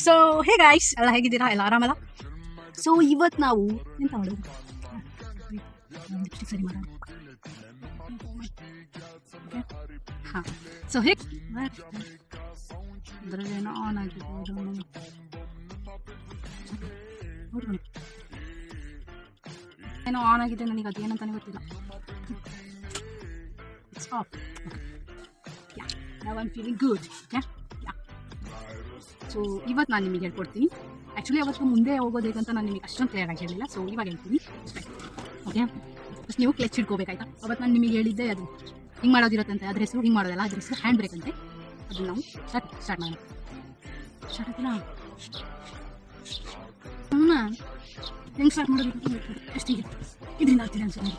So hey guys ಎಲ್ಲ ಹೇಗಿದ್ದೀರಾ, ಎಲ್ಲ ಆರಾಮಲ್ಲ? ಸೊ ಇವತ್ತು ನಾವು ಎಂತ ಮಾಡೋದು, ಸರಿ ಮಾಡೋಣ. ಹಾಂ, ಸೊ ಹೇಗೆ ಅದರಲ್ಲೇನೋ ಆನ್ ಆಗಿದೆ, ಏನೋ ಆನ್ ಆಗಿದೆ, ನನಗೆ ಅದು ಏನಂತಾನೆ ಗೊತ್ತಿಲ್ಲ. It's of. I am feeling good. So ಇವತ್ತು ನಾನು ನಿಮಗೆ ಹೇಳ್ಕೊಡ್ತೀನಿ. ಆ್ಯಕ್ಚುಲಿ ಅವತ್ತು ಮುಂದೆ ಹೋಗೋದು ಹೇಗಂತ ನಾನು ನಿಮಗೆ ಅಷ್ಟೊಂದು ಕ್ಲಿಯರ್ ಆಗಿ ಹೇಳಿಲ್ಲ. ಸೊ ಇವಾಗ ಹೇಳ್ತೀನಿ. ಓಕೆ, ಫಸ್ಟ್ ನೀವು ಕ್ಲಚ್ ಇಟ್ಕೋಬೇಕಾಯ್ತಾ. ಅವತ್ತು ನಾನು ನಿಮಗೆ ಹೇಳಿದ್ದೆ ಅದು ಹಿಂಗೆ ಮಾಡೋದಿರುತ್ತಂತೆ, ಅದ್ರ ಹೆಸರು ಹಿಂಗೆ ಮಾಡೋದಲ್ಲ, ಅದ್ರ ಹೆಸರು ಹ್ಯಾಂಡ್ ಬ್ರೇಕ್ ಅಂತೆ. ಅದನ್ನು ನಾವು ಸ್ಟಾರ್ಟ್ ಮಾಡೋಣ. ಸ್ಟಾರ್ಟ್ ಆಗಿಲ್ಲ ಅವನ್ನ ಹೆಂಗೆ ಸ್ಟಾರ್ಟ್ ಮಾಡೋದು ಎಷ್ಟು ಹೀಗೆ ಇದರಿಂದ ಆಗ್ತಿದೆ ಅನ್ಸುತ್ತೆ.